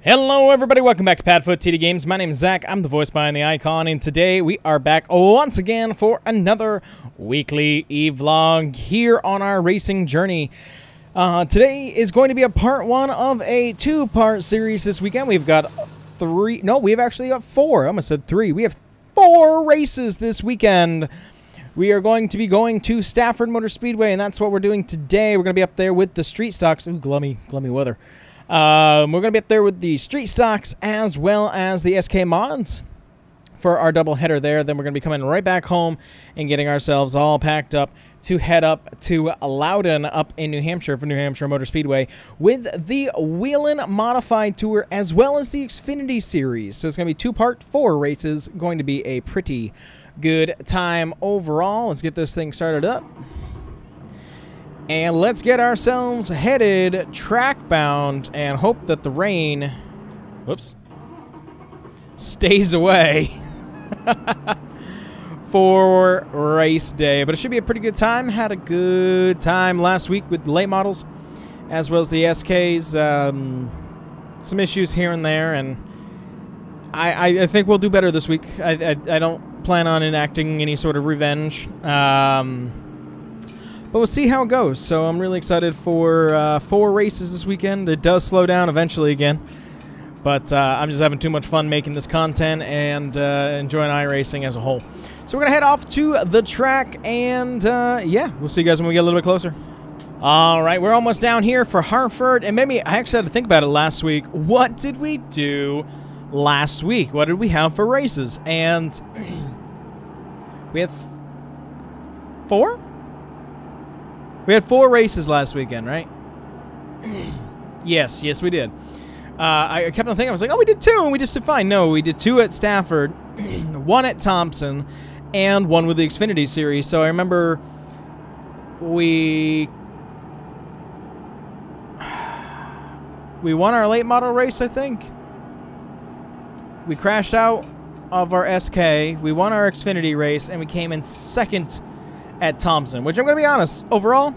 Hello everybody, welcome back to PadFootTD Games. My name is Zach, I'm the voice behind the icon, and today we are back once again for another weekly e-vlog here on our racing journey. Today is going to be a part one of a two-part series this weekend. We've got we've actually got four. I almost said three. We have 4 races this weekend. We are going to be going to Stafford Motor Speedway, and that's what we're doing today. We're going to be up there with the street stocks. Ooh, gloomy weather. We're going to be up there with the street stocks as well as the SK mods for our double header there. Then we're going to be coming right back home and getting ourselves all packed up to head up to Loudon up in New Hampshire for New Hampshire Motor Speedway with the Whelen Modified Tour as well as the Xfinity Series. So it's going to be 2 part 4 races. Going to be a pretty good time overall. Let's get this thing started up. And let's get ourselves headed track-bound and hope that the rain, stays away for race day. But it should be a pretty good time. Had a good time last week with the late models as well as the SKs. Some issues here and there, and I think we'll do better this week. I don't plan on enacting any sort of revenge. But we'll see how it goes. So I'm really excited for 4 races this weekend. It does slow down eventually again. But I'm just having too much fun making this content and enjoying iRacing as a whole. So we're going to head off to the track. And yeah, we'll see you guys when we get a little bit closer. All right, we're almost down here for Hartford. And maybe I actually had to think about it last week. What did we do last week? What did we have for races? And we had 4? We had 4 races last weekend, right? Yes, we did. I kept on thinking, I was like, oh, we did 2, and we just did fine. No, we did 2 at Stafford, 1 at Thompson, and 1 with the Xfinity Series. So I remember we won our late model race, I think. We crashed out of our SK. We won our Xfinity race, and we came in 2nd at Thompson, which I'm going to be honest, overall,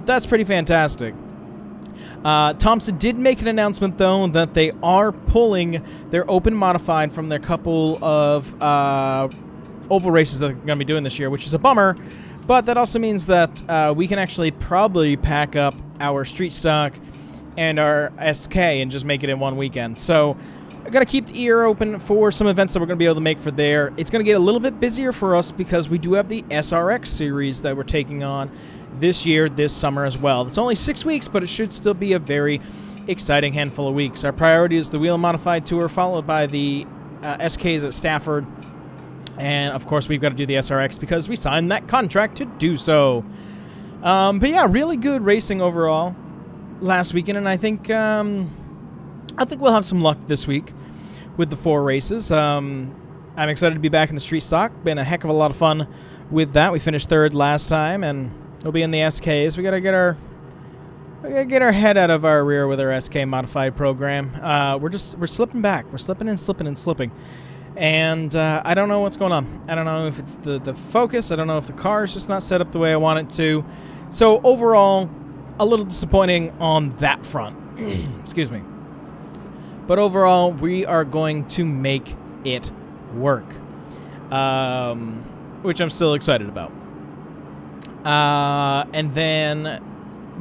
that's pretty fantastic. Thompson did make an announcement, though, that they are pulling their open modified from their couple of oval races that they're going to be doing this year, which is a bummer, but that also means that we can actually probably pack up our street stock and our SK and just make it in one weekend. So I've got to keep the ear open for some events that we're going to be able to make for there. It's going to get a little bit busier for us because we do have the SRX series that we're taking on this year, this summer as well. It's only 6 weeks, but it should still be a very exciting handful of weeks. Our priority is the Whelen Modified Tour, followed by the SKs at Stafford. And, of course, we've got to do the SRX because we signed that contract to do so. But, yeah, really good racing overall last weekend, and I think we'll have some luck this week with the 4 races. I'm excited to be back in the street stock. Been a heck of a lot of fun with that. We finished 3rd last time, and we'll be in the SKs. We gotta get our head out of our rear with our SK modified program. We're slipping back. We're slipping and slipping and slipping, and I don't know what's going on. I don't know if it's the focus. I don't know if the car is just not set up the way I want it to. So overall, a little disappointing on that front. Excuse me. But overall, we are going to make it work, which I'm still excited about. And then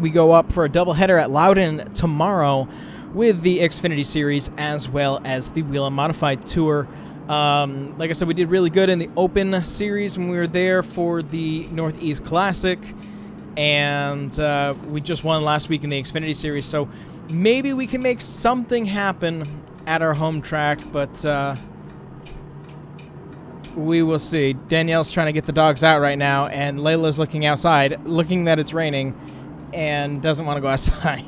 we go up for a doubleheader at Loudon tomorrow with the Xfinity Series as well as the Whelen Modified Tour. Like I said, we did really good in the Open Series when we were there for the Northeast Classic, and we just won last week in the Xfinity Series, so maybe we can make something happen at our home track, but we will see. Danielle's trying to get the dogs out right now, and Layla's looking outside, looking that it's raining, and doesn't want to go outside.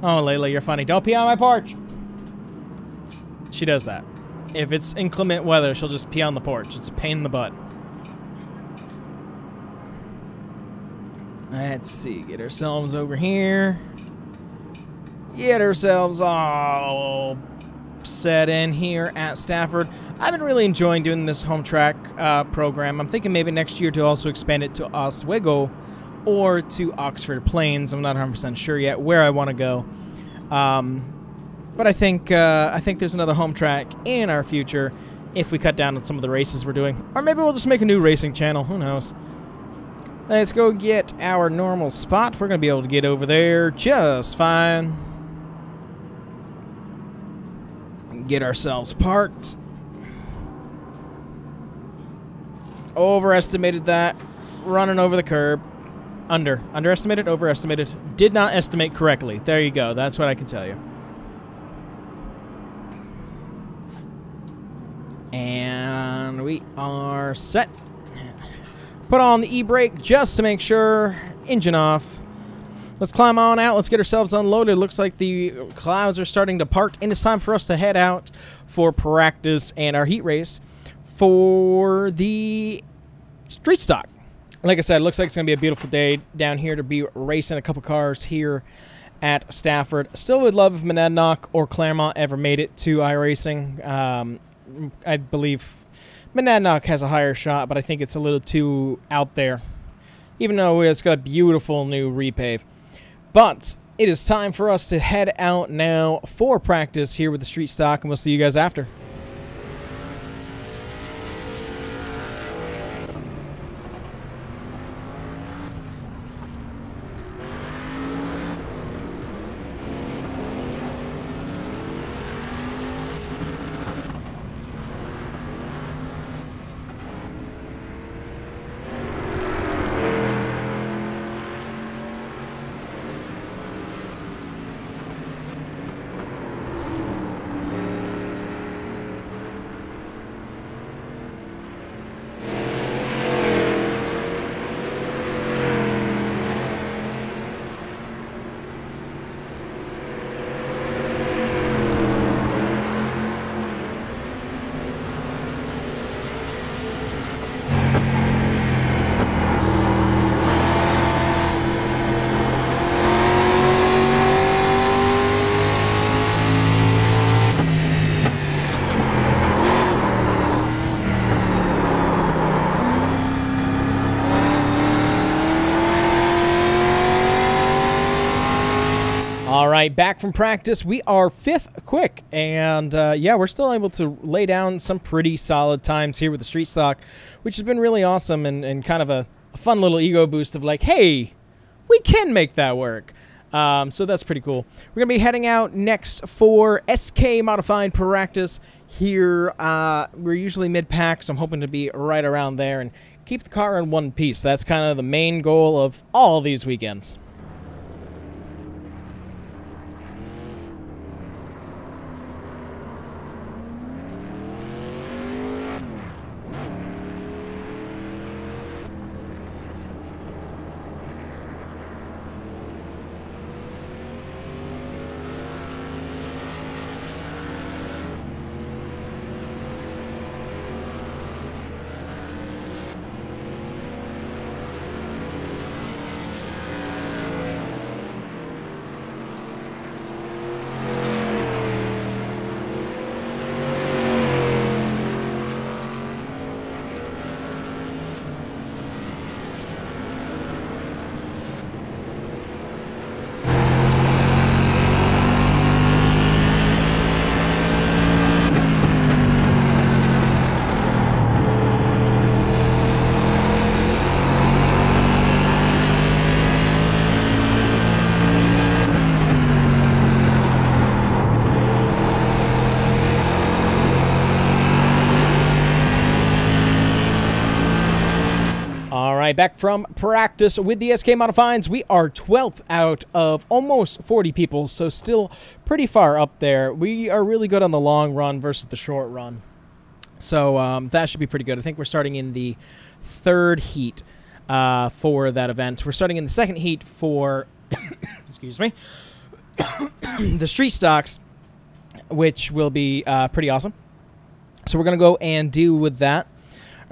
Oh, Layla, you're funny. Don't pee on my porch. She does that. If it's inclement weather, she'll just pee on the porch. It's a pain in the butt. Let's see, get ourselves over here. Get ourselves all set in here at Stafford. I've been really enjoying doing this home track program. I'm thinking maybe next year to also expand it to Oswego or to Oxford Plains. I'm not 100% sure yet where I want to go. But I think there's another home track in our future if we cut down on some of the races we're doing. Or maybe we'll just make a new racing channel. Who knows? Let's go get our normal spot. We're going to be able to get over there just fine. Get ourselves parked. Overestimated that. Running over the curb. Underestimated, overestimated. Did not estimate correctly. There you go. That's what I can tell you. And we are set. Put on the e-brake just to make sure. Engine off. Let's climb on out. Let's get ourselves unloaded. Looks like the clouds are starting to part, and it's time for us to head out for practice and our heat race for the street stock. Like I said, it looks like it's going to be a beautiful day down here to be racing a couple cars here at Stafford. Still would love if Monadnock or Claremont ever made it to iRacing. I believe Monadnock has a higher shot, but I think it's a little too out there, even though it's got a beautiful new repave. But it is time for us to head out now for practice here with the street stock, and we'll see you guys after. All right, back from practice. We are 5th quick, and yeah, we're still able to lay down some pretty solid times here with the street stock, which has been really awesome and kind of a fun little ego boost of like, hey, we can make that work. So that's pretty cool. We're going to be heading out next for SK Modified practice here. We're usually mid-pack, so I'm hoping to be right around there and keep the car in one piece. That's kind of the main goal of all these weekends. Back from practice with the SK Modifieds. We are 12th out of almost 40 people, so still pretty far up there. We are really good on the long run versus the short run, so that should be pretty good. I think we're starting in the 3rd heat for that event. We're starting in the 2nd heat for excuse me, the street stocks, which will be pretty awesome. So we're going to go and deal with that.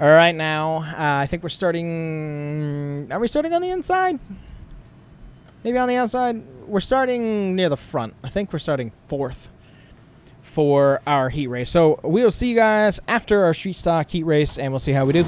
All right, now, I think we're starting... Are we starting on the inside? Maybe on the outside? We're starting near the front. I think we're starting 4th for our heat race. So we'll see you guys after our street stock heat race, and we'll see how we do.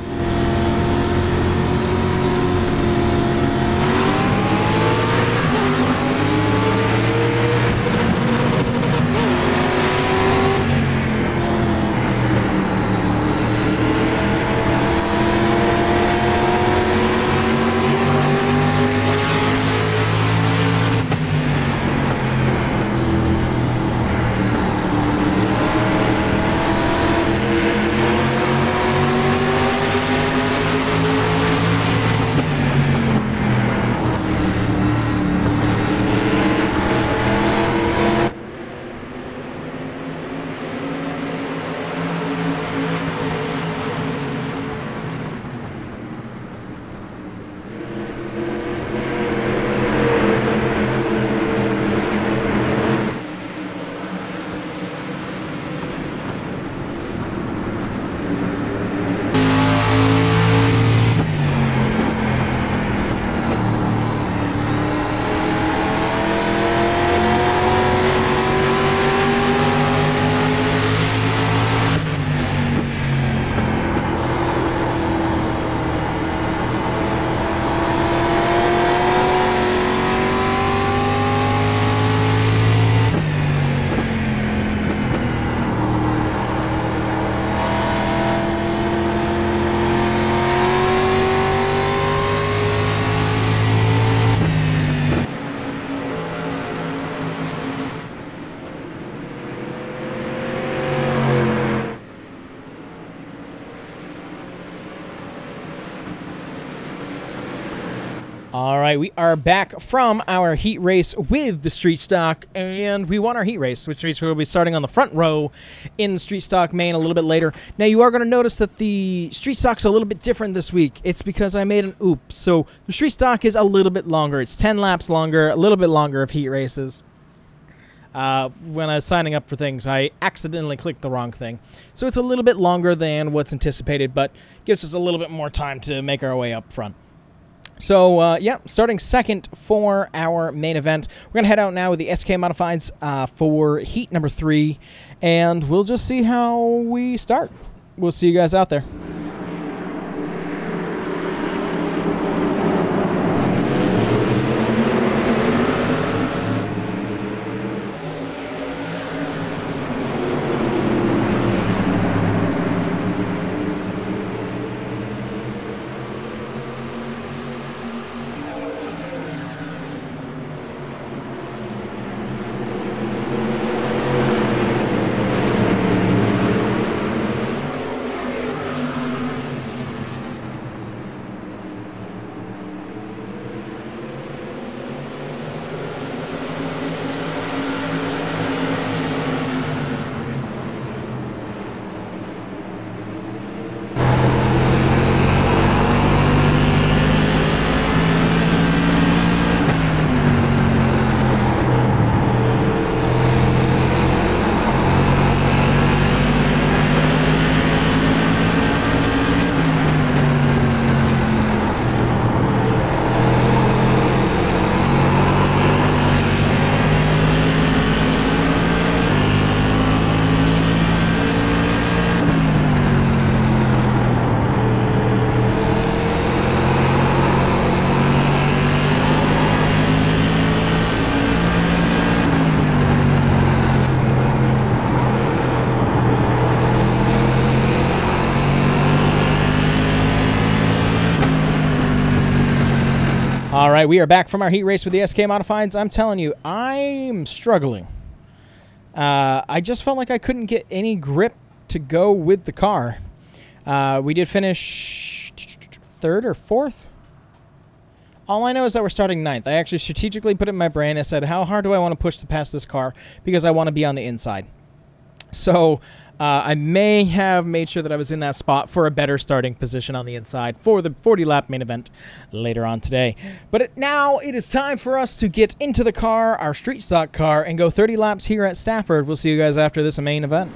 All right, we are back from our heat race with the street stock, and we won our heat race, which means we'll be starting on the front row in street stock main a little bit later. Now, you are going to notice that the street stock's a little bit different this week. It's because I made an oops. So the street stock is a little bit longer. It's 10 laps longer, a little bit longer of heat races. When I was signing up for things, I accidentally clicked the wrong thing. So it's a little bit longer than what's anticipated, but gives us a little bit more time to make our way up front. So, yeah, starting second for our main event. We're going to head out now with the SK Modifieds for heat number 3, and we'll just see how we start. We'll see you guys out there. All right, we are back from our heat race with the SK Modifieds. I'm telling you, I'm struggling. I just felt like I couldn't get any grip to go with the car. We did finish 3rd or 4th. All I know is that we're starting 9th. I actually strategically put it in my brain. I said, how hard do I want to push to pass this car? Because I want to be on the inside. So I may have made sure that I was in that spot for a better starting position on the inside for the 40-lap main event later on today. But now it is time for us to get into the car, our street stock car, and go 30 laps here at Stafford. We'll see you guys after this main event.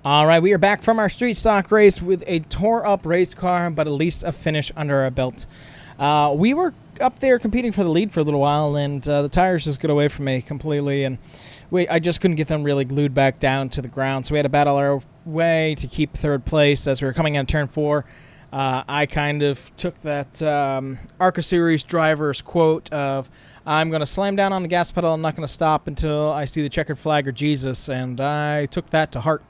All right, we are back from our street stock race with a tore-up race car, but at least a finish under our belt. We were up there competing for the lead for a little while, and the tires just got away from me completely, and I just couldn't get them really glued back down to the ground, so we had to battle our way to keep third place as we were coming on turn 4. I kind of took that ARCA Series driver's quote of, I'm going to slam down on the gas pedal, I'm not going to stop until I see the checkered flag or Jesus, and I took that to heart.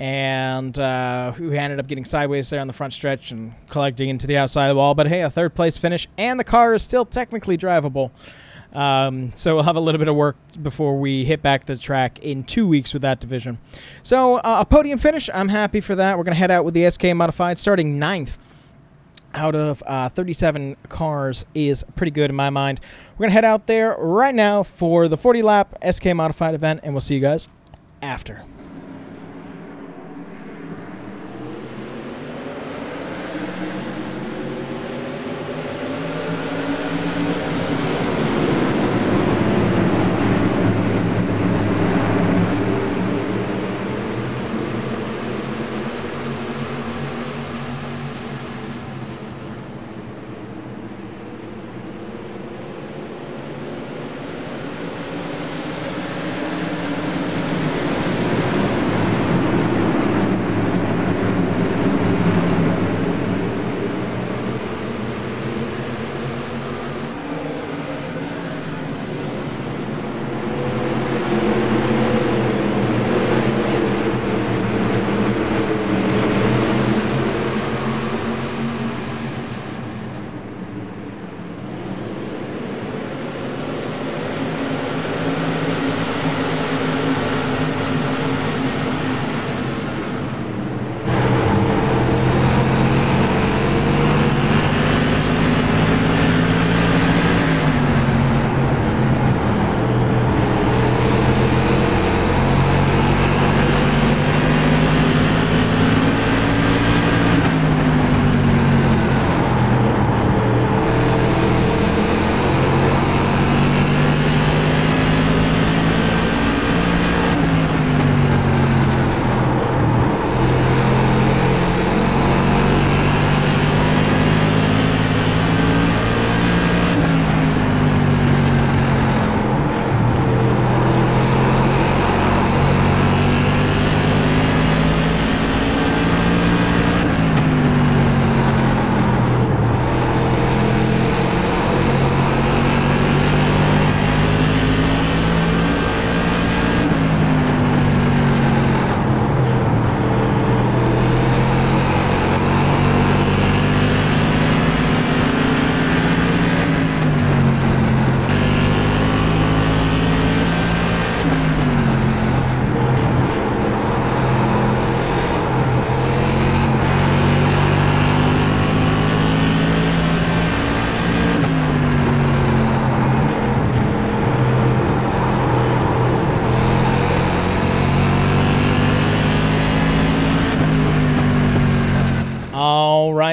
And we ended up getting sideways there on the front stretch and collecting into the outside of the wall. But hey, a third place finish, and the car is still technically drivable. So we'll have a little bit of work before we hit back the track in 2 weeks with that division. So a podium finish, I'm happy for that. We're going to head out with the SK Modified, starting 9th out of 37 cars is pretty good in my mind. We're going to head out there right now for the 40-lap SK Modified event, and we'll see you guys after.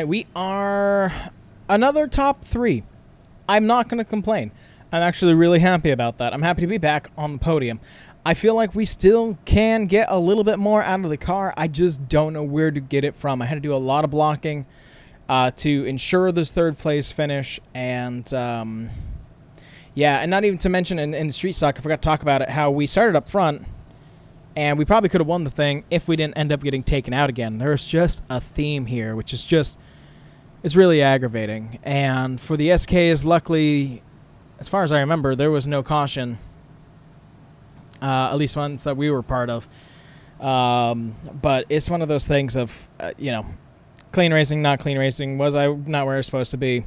We are another top 3. I'm not going to complain. I'm actually really happy about that. I'm happy to be back on the podium. I feel like we still can get a little bit more out of the car. I just don't know where to get it from. I had to do a lot of blocking to ensure this third place finish. And yeah, and not even to mention in the street stock, I forgot to talk about it, how we started up front. And we probably could have won the thing if we didn't end up getting taken out again. There's just a theme here, which is just, it's really aggravating. And for the SKs, luckily, as far as I remember, there was no caution, at least ones that we were part of. But it's one of those things of, you know, clean racing, not clean racing. Was I not where I was supposed to be?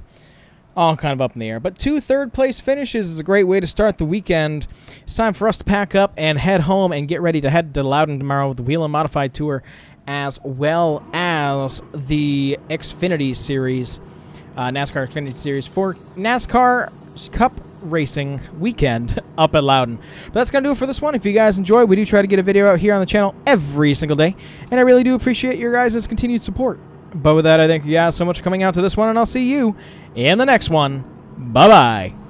All kind of up in the air. But 2 third-place finishes is a great way to start the weekend. It's time for us to pack up and head home and get ready to head to Loudon tomorrow with the Whelen Modified Tour, as well as the Xfinity Series, NASCAR Xfinity Series for NASCAR Cup Racing weekend up at Loudon. But that's going to do it for this one. If you guys enjoy, we do try to get a video out here on the channel every single day, and I really do appreciate your guys' continued support. But with that, I thank you guys so much for coming out to this one, and I'll see you in the next one. Bye-bye.